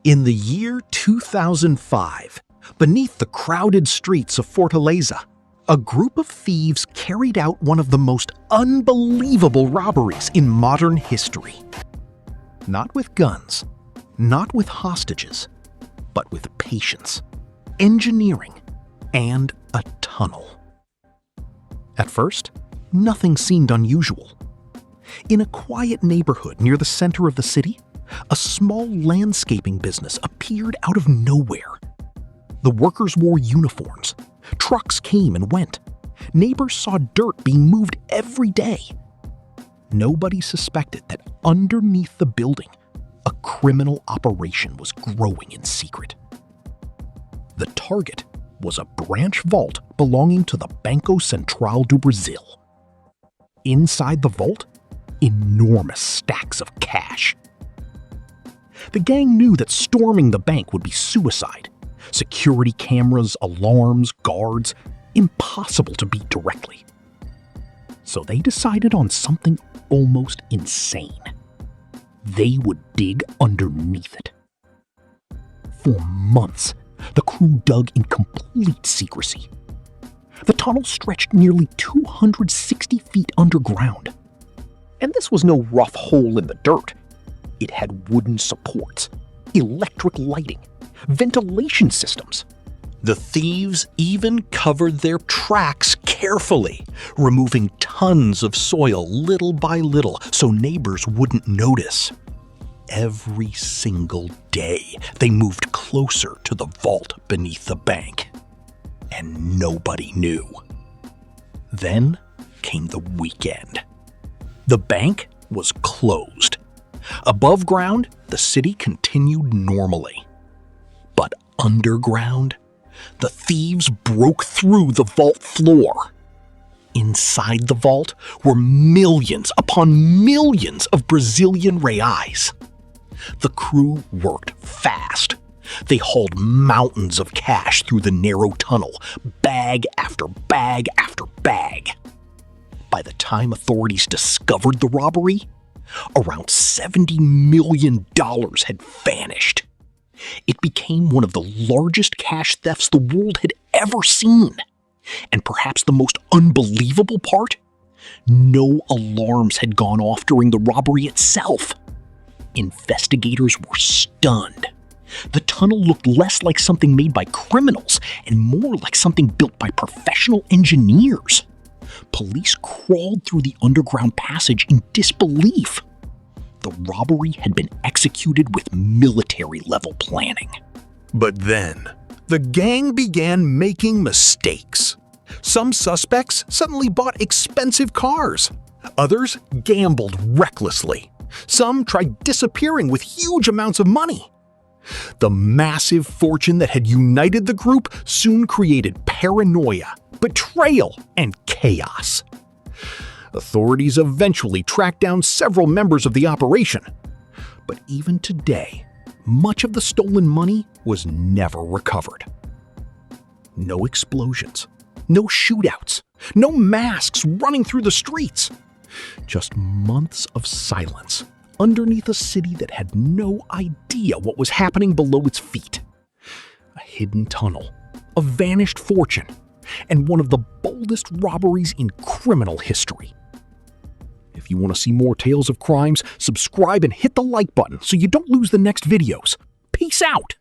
In the year 2005, beneath the crowded streets of Fortaleza, a group of thieves carried out one of the most unbelievable robberies in modern history. Not with guns, not with hostages, but with patience, engineering, and a tunnel. At first, nothing seemed unusual. In a quiet neighborhood near the center of the city, a small landscaping business appeared out of nowhere. The workers wore uniforms. Trucks came and went. Neighbors saw dirt being moved every day. Nobody suspected that underneath the building, a criminal operation was growing in secret. The target was a branch vault belonging to the Banco Central do Brasil. Inside the vault, enormous stacks of cash. The gang knew that storming the bank would be suicide. Security cameras, alarms, guards, impossible to beat directly. So they decided on something almost insane. They would dig underneath it. For months, the crew dug in complete secrecy. The tunnel stretched nearly 260 feet underground. And this was no rough hole in the dirt. It had wooden supports, electric lighting, ventilation systems. The thieves even covered their tracks carefully, removing tons of soil little by little so neighbors wouldn't notice. Every single day, they moved closer to the vault beneath the bank, and nobody knew. Then came the weekend. The bank was closed. Above ground, the city continued normally. But underground, the thieves broke through the vault floor. Inside the vault were millions upon millions of Brazilian reais. The crew worked fast. They hauled mountains of cash through the narrow tunnel, bag after bag after bag. By the time authorities discovered the robbery, around $70 million had vanished. It became one of the largest cash thefts the world had ever seen. And perhaps the most unbelievable part? No alarms had gone off during the robbery itself. Investigators were stunned. The tunnel looked less like something made by criminals and more like something built by professional engineers. Police crawled through the underground passage in disbelief. The robbery had been executed with military-level planning. But then, the gang began making mistakes. Some suspects suddenly bought expensive cars. Others gambled recklessly. Some tried disappearing with huge amounts of money. The massive fortune that had united the group soon created paranoia, betrayal, and chaos. Authorities eventually tracked down several members of the operation. But even today, much of the stolen money was never recovered. No explosions, no shootouts, no masks running through the streets. Just months of silence underneath a city that had no idea what was happening below its feet. A hidden tunnel, a vanished fortune, and one of the boldest robberies in criminal history. If you want to see more tales of crimes, subscribe and hit the like button so you don't lose the next videos. Peace out!